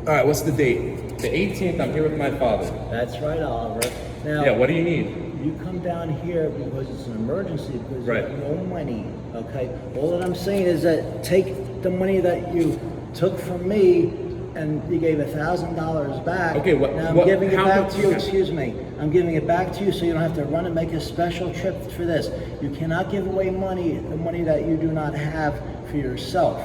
All right, what's the date? The 18th, I'm here with my father. That's right, Oliver. Now, Yeah, what do you need? you come down here because it's an emergency, because Right. you have no money, okay? All that I'm saying is that take the money that you took from me and you gave $1,000 back. Okay, now I'm giving it how back much- to you, okay. excuse me. I'm giving it back to you so you don't have to run and make a special trip for this. You cannot give away money, the money that you do not have for yourself,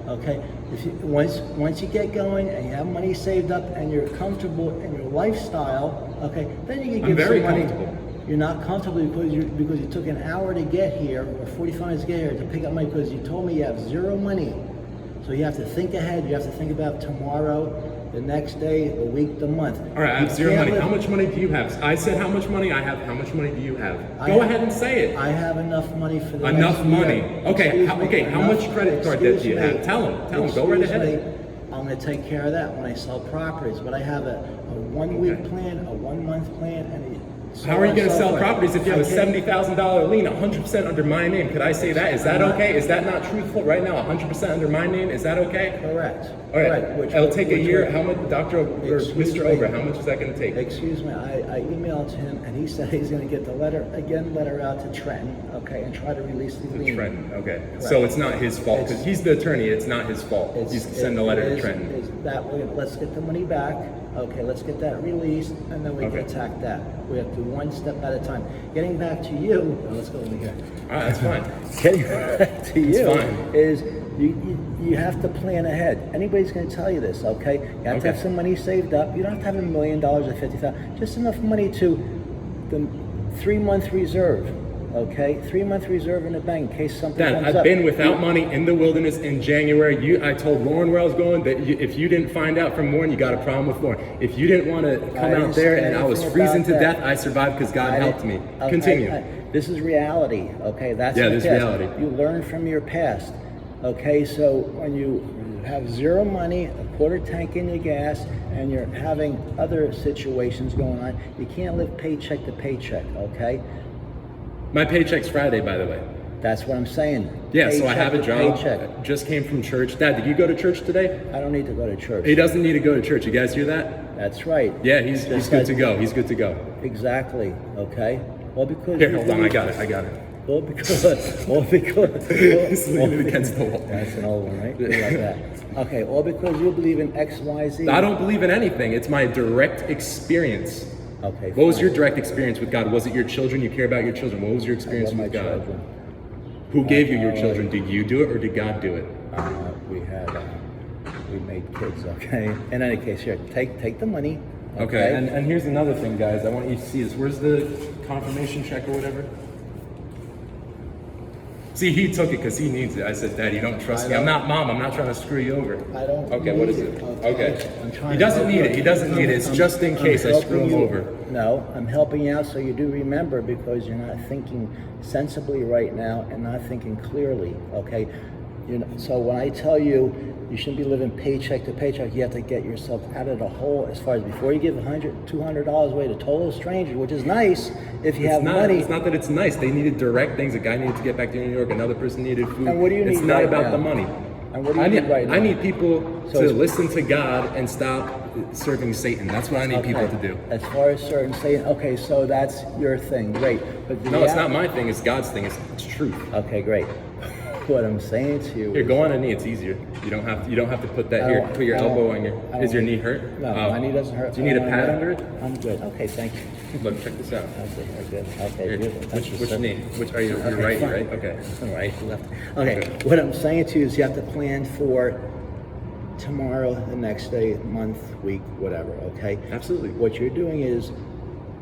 okay? If you, once you get going and you have money saved up and you're comfortable in your lifestyle, okay, then you can I'm give very some money. comfortable. You're not comfortable because you took an hour to get here or 45 minutes to get here to pick up money because you told me you have zero money. So you have to think ahead. You have to think about tomorrow, the next day, the week, the month. All right, I have You zero can't money. live- How much money do you have? I said how much money I have. How much money do you have? I Go have- ahead and say it. I have enough money for the Enough next money. year. Okay, Excuse how, me, okay. How enough- much credit card debt do you excuse have? me. Tell him. Go right Excuse ahead. me. I'm going to take care of that when I sell properties. But I have a 1 week Okay. plan, a 1 month plan, and How are you going to sell forth. properties if you have a Okay. $70,000 lien, 100% under my name? Could I say that? Is that okay? Is that not truthful right now? 100% under my name? Is that okay? Correct. All right. Correct. It'll take a which year. would- How much, Doctor or Excuse Mr. me. Ober? How much is that going to take? Excuse me, I emailed him and he said he's going to get the letter out to Trenton, okay, and try to release the lien. Trenton. Okay. Correct. So it's not his fault because It's- he's the attorney. It's not his fault. You send a letter to Trenton. That way, let's get the money back. Okay, let's get that released, and then we can Okay. attack that. We have to one step at a time. Getting back to you, let's go over here. All right, that's fine. Getting back to you fine. is you have to plan ahead. Anybody's going to tell you this, okay? You have to have Okay. some money saved up. You don't have to have $1 million or $50,000. Just enough money to the 3-month reserve. Okay, 3-month reserve in the bank in case something Dad, comes I've up. been without money in the wilderness in January. I told Lauren where I was going that if you didn't find out from Lauren, you got a problem with Lauren. If you didn't want to come didn't out there say and I was anything freezing to about that. death, I survived because God I helped didn't- me. okay, Continue. This is reality, okay? That's Yeah, the this past. reality. You learn from your past, okay? So when you have zero money, a quarter tank in your gas, and you're having other situations going on, you can't live paycheck to paycheck, okay? My paycheck's Friday, by the way. That's what I'm saying. Yeah, so I Paycheck have a to job. Paycheck. Just came from church. Dad, did you go to church today? I don't need to go to church. He doesn't need to go to church. You guys hear that? That's right. Yeah, he's Just good to like- go. He's good to go. Exactly. Okay. Well, because Here, hold on. I got it. Well, because He's leaning against the wall. That's an old one, right? We like that. Okay, all because you believe in X, Y, Z. I don't believe in anything. It's my direct experience. Okay. What was fine. your direct experience with God? Was it your children? You care about your children. What was your I experience love my with God? children. Who gave you your children? Did you do it or did God do it? We made kids. Okay. In any case, here, take the money. Okay, and here's another thing, guys. I want you to see this. Where's the confirmation check or whatever? See, he took it because he needs it. I said, Dad, you don't trust me. I'm not Mom. I'm not trying to screw you over. I don't. Okay, need what is it? Okay. I'm trying He to doesn't help need you. it. He doesn't need it. It's just in case I screw him helping you. over. No, I'm helping you out so you do remember because you're not thinking sensibly right now and not thinking clearly. Okay. So when I tell you you shouldn't be living paycheck to paycheck, you have to get yourself out of the hole as far as before you give $100, $200 away to total strangers, which is nice if you have money. It's not that it's nice. They needed direct things. A guy needed to get back to New York. Another person needed food. And what do you It's need not right about now? the money. And what do you need right now? I need people So to it's- listen to God and stop serving Satan. That's what I need people to do. As far as certain saying, okay, so that's your thing, great. But No, it's not my thing. It's God's thing. It's truth. Okay, great. What I'm saying to you Here, is, go on a knee. It's easier. You don't have to put that I here. don't- Put your I don't- elbow on your. I Is your don't- knee hurt? No, Oh. my knee doesn't hurt. Do you need a I don't pad know. under it? I'm good. Okay, thank you. Look, check this out. Okay, good. Okay, Here, beautiful. Thank you, which sir. knee? Which are you? You're Okay, right, fine. right? Okay. Right, left. Okay, Okay. what I'm saying to you is you have to plan for tomorrow, the next day, month, week, whatever, okay? Absolutely. What you're doing is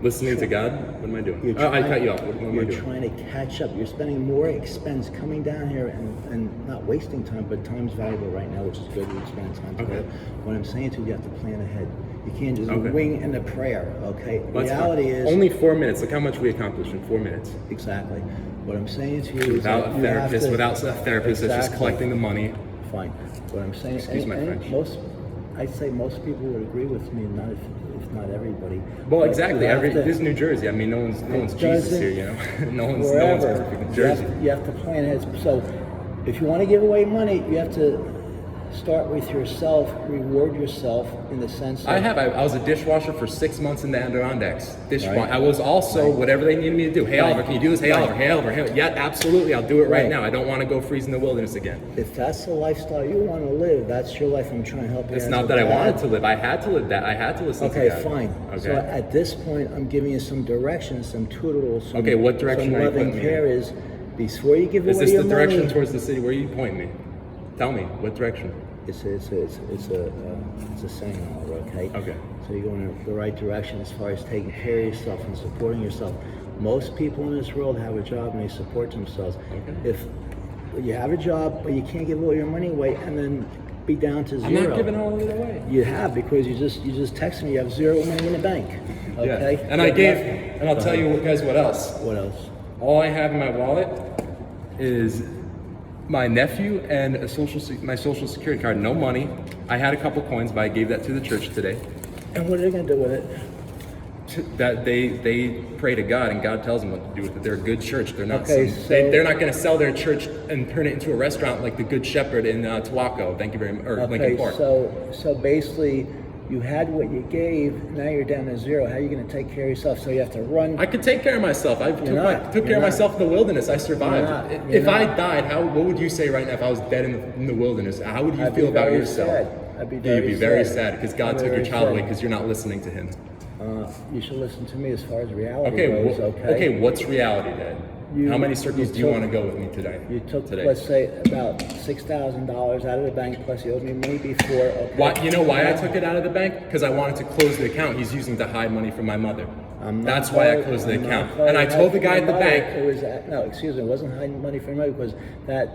Listening to God. What am I doing? You're Oh, I trying- cut you off. What am I You're doing? trying to catch up. You're spending more expense coming down here and not wasting time, but time's valuable right now, which is good. You're spending time together. Okay. What I'm saying to you, you have to plan ahead. You can't just Okay. wing in the prayer, okay? Well, that's Reality fine. is only 4 minutes. Look how much we accomplished in 4 minutes. exactly. What I'm saying to you is Without that a you have therapist, to- without a therapist that's just Exactly. collecting the money. Fine. What I'm saying, Excuse my French. I'd say most people would agree with me, not if not everybody. Well, But exactly. you have to- This is New Jersey. I mean, no one's Jesus doesn't- here. You know, no one's wherever. perfect in You Jersey. have to plan ahead. So if you want to give away money, you have to start with yourself, reward yourself in the sense of... I was a dishwasher for 6 months in the Adirondacks. Right. I was also whatever they needed me to do. Hey, Right. Oliver, can you do this? Hey, Right. Oliver, hey, Oliver, hey. Yeah, absolutely. I'll do it right Right. now. I don't want to go freeze in the wilderness again. If that's the lifestyle you want to live, that's your life. I'm trying to help you. It's as not a that I dad. wanted to live. I had to live that. I had to listen Okay, to that. fine. Okay. So at this point, I'm giving you some direction, some tutorials, some, Okay, what direction some are you loving putting me care in? is before you give Is away this your the direction money. towards the city? Where are you pointing me? Tell me, what direction? It's a saying, Oliver, okay? Okay. So you're going in the right direction as far as taking care of yourself and supporting yourself. Most people in this world have a job and they support themselves. Okay. If you have a job but you can't give all your money away and then be down to 0. I'm not giving all of it away. You have, because you just texted me you have 0 money in the bank. Okay. Yeah. And I gave, and I'll tell you guys what else. What else? All I have in my wallet is my nephew and my social security card. No money. I had a couple coins, but I gave that to the church today. And what are they going to do with it? That they pray to God, and God tells them what to do with it. They're a good church. They're not. Okay, they're not going to sell their church and turn it into a restaurant like the Good Shepherd in Tawaco. Thank you very much. Or Lincoln Okay, Park. so basically, you had what you gave. Now you're down to 0. How are you going to take care of yourself? So you have to run. I could take care of myself. I took not. care You're of not. myself in the wilderness. I survived. You're not. If I You're not. died, what would you say right now if I was dead in the wilderness? How would you I'd be feel about very yourself? sad. I'd be You'd very be very sad. sad because God I'd be took your very child sad. away because you're not listening to Him. You should listen to me as far as reality Okay, goes. okay. What's reality then? How many circles do you want to go with me today? You took, today? let's say, about $6,000 out of the bank, plus you owed me money before. Okay. Why? You know why I took it out of the bank? Because I wanted to close the account he's using to hide money from my mother. That's why I closed the I'm not account. And I told the guy at the bank. It was no, excuse me. It wasn't hiding money from me because that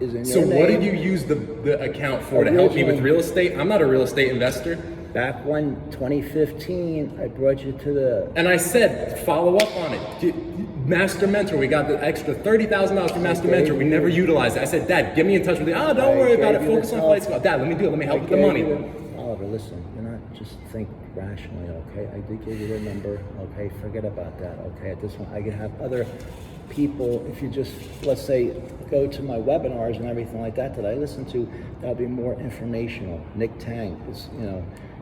is in So your name. what did you use the account for to help me with real estate? I'm not a real estate investor. Back when 2015, I brought you to the. And I said, follow up on it. Master Mentor, we got the extra $30,000 from Master Mentor. We never utilized it. I said, Dad, get me in touch with it. Oh, don't worry about it. gave you Focus the on help. Flight Squad. Dad, let me do it. Let me help with the gave money. you Oliver, listen. You're not just think rationally, okay? I did give you the number, okay? Forget about that, okay? At this one, I can have other people. If you just, let's say, go to my webinars and everything like that I listen to, that'll be more informational. Nick Tang is,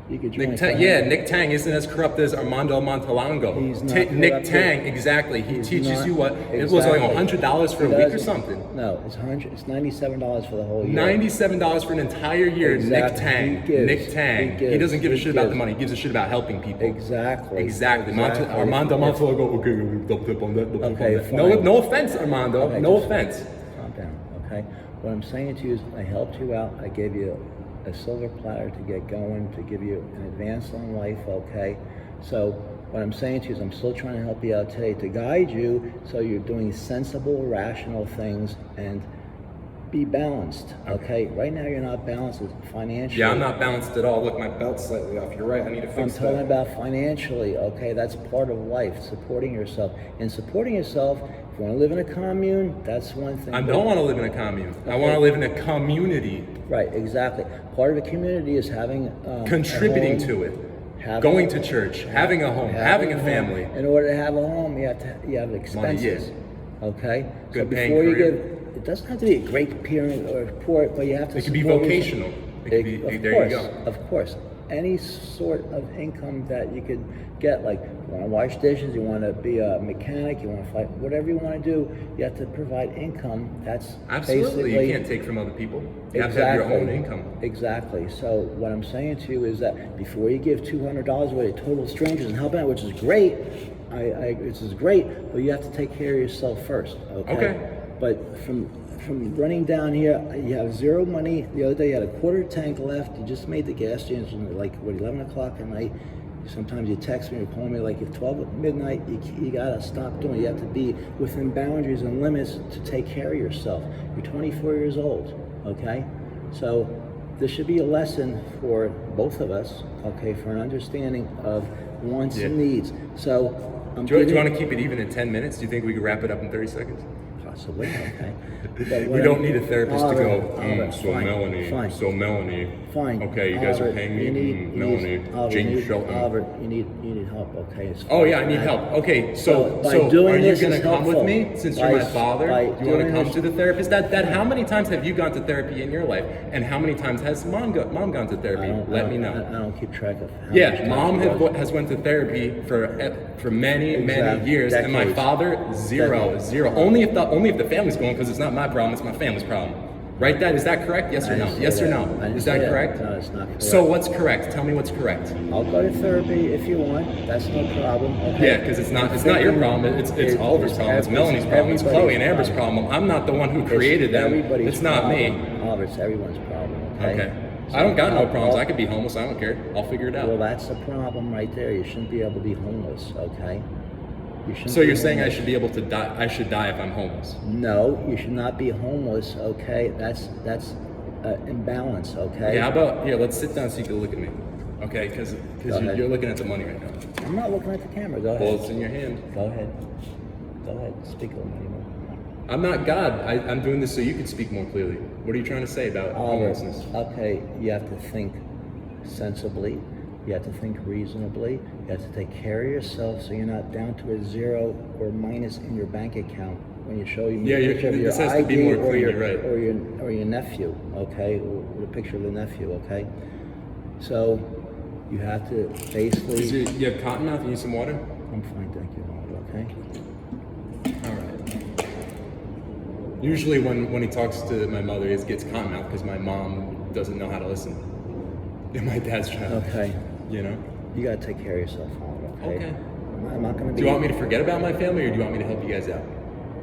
you could join. Nick Tang isn't as corrupt as Armando Montalongo. He's not Nick corrupt. Exactly. He He's teaches not- you what it was like exactly. $100 for a He week or doesn't- something. No, it's $97 for the whole year. $97 for an entire year. Exactly. Nick Tang. He gives. Nick Tang. He gives. doesn't give a He shit about the gives. money. He gives a shit about helping people. Exactly. Exactly. Exactly. Armando Montalongo. Okay, double tip on that. Double tip Okay, on that. No, fine. no offense, Armando. Okay, no just offense. Calm down, okay? What I'm saying to you is I helped you out. I gave you a silver platter to get going, to give you an advance on life, okay? So what I'm saying to you is I'm still trying to help you out today to guide you so you're doing sensible, rational things and be balanced, okay? Right now you're not balanced financially. Yeah, I'm not balanced at all. Look, my belt's slightly off. You're right. I need to I'm fix talking that. about financially, okay? That's part of life, supporting yourself. And supporting yourself, if you want to live in a commune, that's one thing. I don't want to live in a commune. I want to live in a community. Right, exactly. Part of a community is having Contributing a home, to it. having- Going to church. Having a home. Having a home. family. In order to have a home, you have expenses. Okay. Good so paying before you career. give, it doesn't have to be a great parent or poor, but you have to. It could be support vocational. It could be, of there course, you go. Of course, any sort of income that you could get, like you want to wash dishes, you want to be a mechanic, you want to fight, whatever you want to do, you have to provide income. That's Absolutely. basically, You can't take from other people. You have to have your own income. Exactly. So what I'm saying to you is that before you give $200 away to total strangers and help out, which is great, which is great, but you have to take care of yourself first. Okay. But from running down here, you have 0 money. The other day you had a quarter tank left. You just made the gas station like 11 o'clock at night. Sometimes you text me or call me like at 12 at midnight. You gotta stop doing it. You have to be within boundaries and limits to take care of yourself. You're 24 years old, okay? So this should be a lesson for both of us, okay, for an understanding of wants and needs. So I'm Do you giving- want to keep it even in 10 minutes? Do you think we could wrap it up in 30 seconds? Possibly, okay. We don't need a therapist to go, Oliver, so fine, Melanie, fine. so Melanie, fine. Okay, you guys are Albert, paying me? you need, Melanie, Albert, James you need, Shelton. Albert, you need help, okay? as Oh far yeah, as I need that. help. Okay, so by doing are you this gonna is come with helpful. me since By you're my s- father? by Do you want to doing come this- to the therapist? That how many times have you gone to therapy in your life, and how many times has mom gone to therapy? Let me know. I don't keep track of how much Yeah, time mom she goes. has went to therapy for many Exactly. years, and my Decades. father zero. Decades. Only if the family's going, because it's not my problem, it's my family's problem. Right, Dad? Is that correct? Yes or I no? didn't say Yes or that. no? I didn't Is say that correct? No, it's not correct. So what's correct? Tell me what's correct. I'll go to therapy if you want. That's no problem. Okay? Yeah, because it's not your problem. It's Oliver's problem. It's Melanie's problem. It's Chloe and Amber's problem. I'm not the one who created them. Everybody's It's not me. problem. Oliver, it's everyone's problem. Okay. Okay. So I don't got no I'll- problems. I could be homeless. I don't care. I'll figure it Well, out. that's the problem right there. You shouldn't be able to be homeless. Okay. You shouldn't So be you're saying I homeless. should be able to die? I should die if I'm homeless? No, you should not be homeless. Okay. That's imbalance. Okay. Okay. How about here? Let's sit down so you can look at me. Okay, because ahead. you're looking at the money right now. I'm not looking at the camera. Go ahead. Well, it's in your hand. Go ahead. Go ahead. Speak a little more. I'm not God. I'm doing this so you can speak more clearly. What are you trying to say about homelessness? Okay, you have to think sensibly. You have to think reasonably. You have to take care of yourself so you're not down to a zero or minus in your bank account when you show Yeah, a picture of your this has to be ID more or clean, your, you're right. or your nephew, okay, or the picture of the nephew, okay. So you have to basically. You have cotton mouth? You need some water? I'm fine, thank you, Ronald, okay. All right. Usually when he talks to my mother, he gets cotton mouth because my mom doesn't know how to listen. And my dad's trying to, Okay, you know? you gotta take care of yourself, Ronald, okay. Okay. I'm not gonna be. Do you want me to forget about my family or do you want me to help you guys out?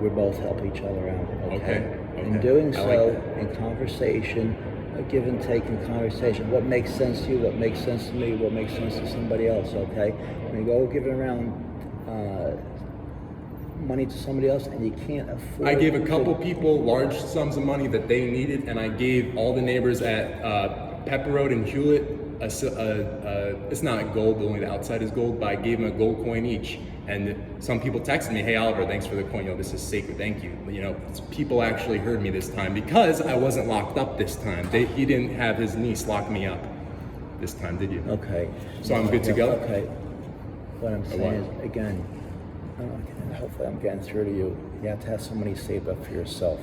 We both help each other out. Okay. Okay, In okay. doing I so, like in conversation, a give and take in conversation, what makes sense to you, what makes sense to me, what makes sense to somebody else. Okay. When you go giving around money to somebody else and you can't afford. I gave a couple people large sums of money that they needed, and I gave all the neighbors at Pepper Road and Hewlett it's not gold, only the outside is gold, but I gave them a gold coin each. And some people texted me, "Hey Oliver, thanks for the coin. This is sacred. Thank you." People actually heard me this time because I wasn't locked up this time. He didn't have his niece lock me up this time, did you? Okay. So I'm good to go? Okay. What I'm saying what? is, again, hopefully I'm getting through to you. You have to have some money saved up for yourself.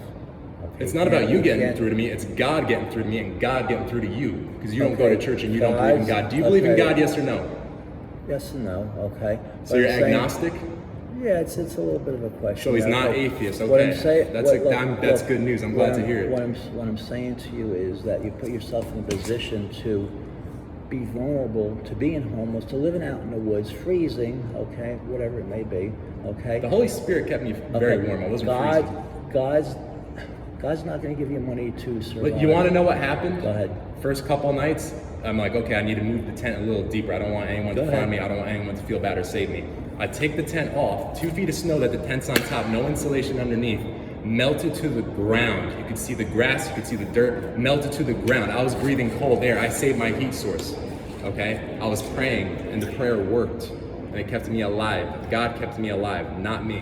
Okay? It's not about you getting can't- through to me. It's God getting through to me and God getting through to you. Because you don't go to Okay. church and you don't believe in God. Do you believe in Okay. God? Yes or no? Yes and no. Okay. So What you're I'm saying- agnostic? Yeah, it's a little bit of a question. So he's Yeah, not but atheist. what I'm Okay. saying- That's what- that's look, good news. I'm what glad to hear it. What I'm saying to you is that you put yourself in a position to be vulnerable to being homeless, to living out in the woods, freezing, okay, whatever it may be, okay. The Holy Spirit kept me very warm. I wasn't freezing. God's not going to give you money to survive. But you want to know what happened? Go ahead. First couple nights, I'm like, okay, I need to move the tent a little deeper. I don't want anyone Go to ahead. find me. I don't want anyone to feel bad or save me. I take the tent off, 2 feet of snow that the tent's on top, no insulation underneath, melted to the ground. You could see the grass, you could see the dirt, melted to the ground. I was breathing cold air. I saved my heat source, okay? I was praying, and the prayer worked, and it kept me alive. God kept me alive, not me.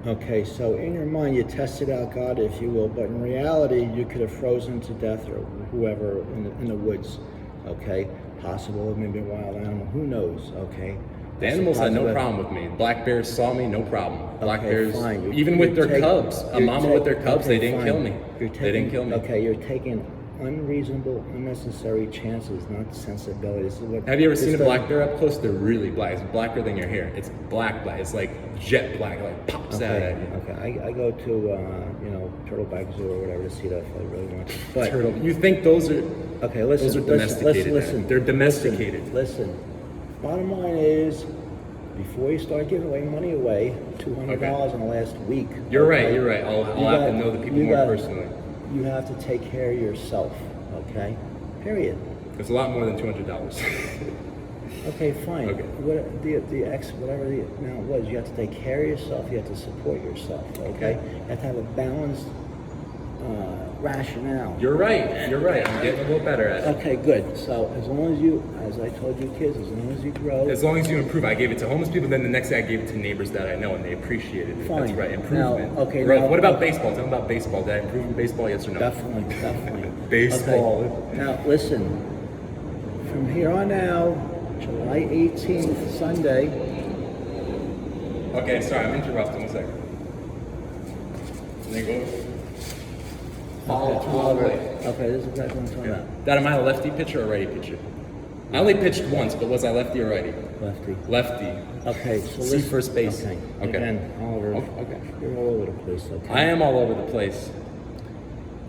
Okay, so in your mind, you tested out God, if you will, but in reality, you could have frozen to death or whoever in the woods, okay? Possible, maybe a wild animal, who knows, okay? The That's a animals had no possibility. problem with me. Black bears saw me, no problem. Black Okay, bears, fine. even with their cubs, a you're mama with their cubs, okay, they didn't fine. kill me. You're They didn't kill me. Okay, you're taking unreasonable, unnecessary chances, not sensibility. This is what. Have you ever this seen a doesn't- black bear up close? They're really black. It's blacker than your hair. It's black. It's like jet black. It like pops out Okay, at you. okay. I go to Turtleback Zoo or whatever to see that if I really want to. But Turtle. You think those are? okay, listen. Those are listen, domesticated. Listen. They're domesticated. Listen. Bottom line is, before you start giving away money away, $200 in the last week. You're okay, right. You're right. I'll you have to got- know the people you more got- personally. You have to take care of yourself. Okay. Period. It's a lot more than $200. Okay, fine. Okay. Whatever the amount was, you have to take care of yourself. You have to support yourself. Okay. You have to have a balanced rationale. You're right. You're right. I'm getting a little better at it. Okay, good. So as long as you, as I told you kids, as long as you grow. As long as you improve, I gave it to homeless people. Then the next day, I gave it to neighbors that I know, and they appreciated it. Fine. That's right. Now, Improvement. okay, Growth. now- What about baseball? Tell me about baseball. Did I improve in baseball? Yes or no? Definitely. Baseball. Okay. Now, listen, from here on out, July 18th, Sunday, Okay, sorry, I'm interrupting. 1 second. There you go. Follow all the way. okay, this is exactly what I'm talking about. Dad, am I a lefty pitcher or righty pitcher? I only pitched once, but was I lefty or righty? Lefty. Lefty. Okay, so See listen. first base. Okay. Okay. Again, Oliver, Okay. you're all over the place, okay? I am all over the place.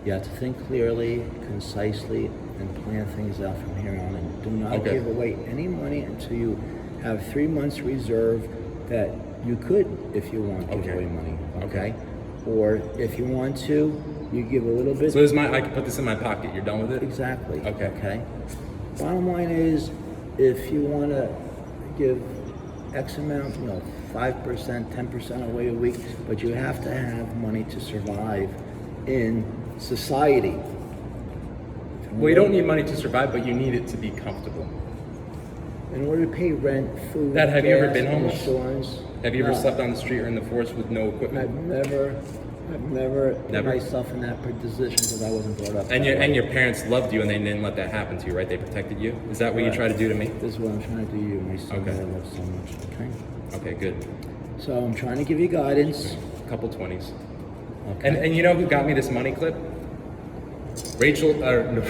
You have to think clearly, concisely, and plan things out from here on. And do not Okay. give away any money until you have 3 months reserve that you could, if you want, give Okay. away money. Okay. Or if you want to, you give a little bit. So is I can put this in my pocket. You're done with it? Exactly. Okay. Okay. Bottom line is, if you want to give X amount, 5%, 10% away a week, but you have to have money to survive in society. Well, you don't need money to survive, but you need it to be comfortable. In order to pay rent, food, Dad, have you ever gas, been homeless? insurance. Have you ever No. slept on the street or in the forest with no equipment? I've never put Never? myself in that position because I wasn't brought up. And that way. your parents loved you and they didn't let that happen to you, right? They protected you. Is that what you try to do to me? This is what I'm trying to do to you, my son Okay. that I love so much. Okay. Okay, good. So I'm trying to give you guidance. A couple 20s. Okay. And you know who got me this money clip? Rachel, or no,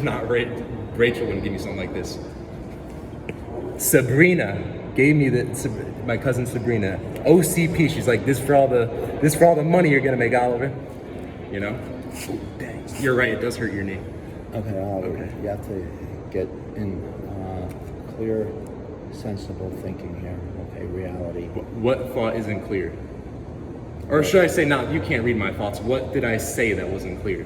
not Rachel. Rachel wouldn't give me something like this. Sabrina gave me my cousin Sabrina, OCP. She's like, this for all the money you're gonna make, Oliver. You know? Dang. You're right. It does hurt your knee. Okay, Oliver, Okay. you have to get in clear, sensible thinking here. Okay, reality. What thought isn't clear? Or should I say, not? You can't read my thoughts. What did I say that wasn't clear?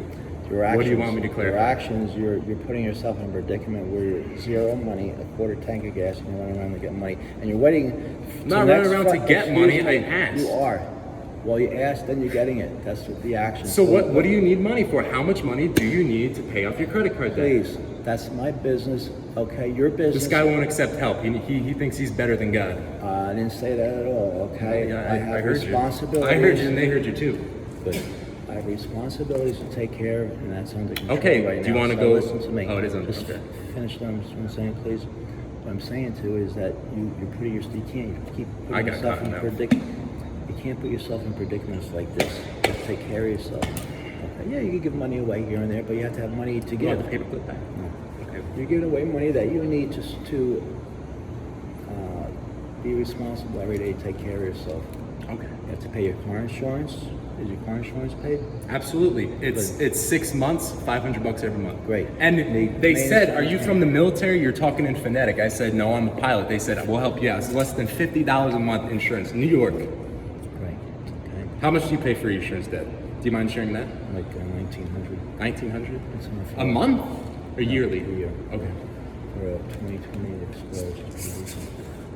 Your actions, What do you want me to clarify? Your actions, you're putting yourself in a predicament where you're zero money, a quarter tank of gas, and you're running around to get money, and you're waiting. Not running around to get money, I asked. You are. Well, you asked, then you're getting it. That's what the action. So what do you need money for? How much money do you need to pay off your credit card debt? Please, that's my business. Okay, your business. This guy won't accept help. He thinks he's better than God. I didn't say that at all. Okay, Yeah, I have heard you. responsibilities. I heard you, and they heard you too. But I have responsibilities to take care of, and that's under control Okay, right now. do you wanna So go- Listen to me. Oh, it is under Just control. finish what I'm saying, please. What I'm saying too is that you're putting you can't keep I putting got yourself caught in now. You can't put yourself in predicaments like this. Just take care of yourself. Okay? Yeah, you can give money away here and there, but you have to have money to You want give. the paperclip back? No. Okay. You're giving away money that you need to be responsible every day. Take care of yourself. Okay. You have to pay your car insurance. Is your car insurance paid? Absolutely. It's 6 months, $500 every month. Great. And they Main- said, "Are you from the military? You're talking in phonetic." I said, "No, I'm a pilot." They said, "We'll help you out." It's less than $50 a month insurance. New York. Great. Okay. How much do you pay for your insurance debt? Do you mind sharing that? Like 1900. 1,900 That's enough. a month or yearly? A year. Okay. For a 2020 Explorer.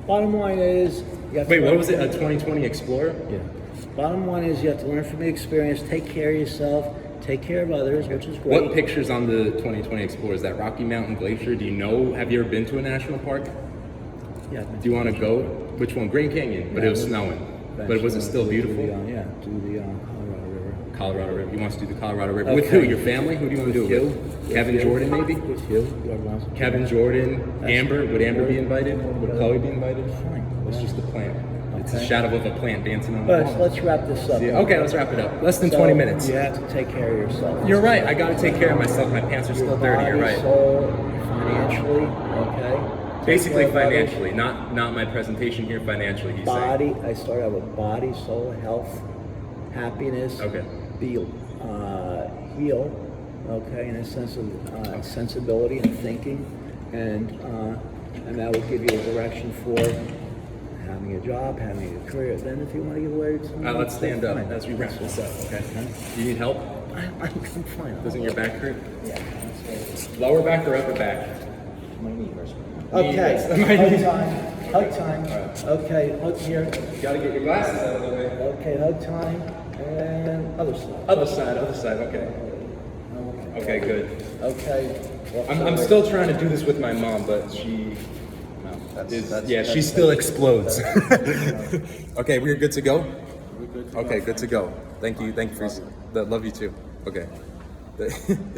Bottom line is, you have to Wait, what learn- was it? A 2020 Explorer? Yeah. Bottom line is, you have to learn from the experience. Take care of yourself. Take care of others, which is great. What pictures on the 2020 Explorer? Is that Rocky Mountain Glacier? Do you know? Have you ever been to a national park? Yeah. Do you want to go? Which one? Grand Canyon, but it was snowing. But was it still beautiful? Do the Colorado River. Colorado River. You want to do the Colorado River Okay. with who? Your family? Who do you want to do it you. with? Kevin With you. Jordan, maybe. With you. Whoever wants to. Kevin Jordan, Amber. Would Amber be invited? Would Chloe be invited? Fine. It's just a plant. It's a Okay. shadow of a plant dancing on the But wall. let's wrap this up. Yeah, okay, let's wrap it up. Less than So, 20 minutes. You have to take care of yourself. You're right. I got to take care of myself. My pants are Your still dirty. You're body, right. soul, financially, okay? Take Basically care of others. financially, not my presentation here. Financially, he's saying. Body, I start out with body, soul, health, happiness. Okay. Be heal, okay, in a sense of sensibility and thinking, and that will give you a direction for having a job, having a career. Then, if you want to give away to someone, Let's stand up fine. as we wrap this up. Okay. You need help? I'm fine. Doesn't your back hurt? Yeah. Lower back or upper back? My knee hurts. Knee Okay. hurts. My Hug knee- time. Hug time. Okay. Hug here. You gotta get your glasses out of the way. Okay. Hug time. And other side. Other side. Okay. Okay, good. Okay. I'm still trying to do this with my mom, but she. She still explodes. Okay, we're good to go. Okay, good to go. Thank you for. Love you too. Okay.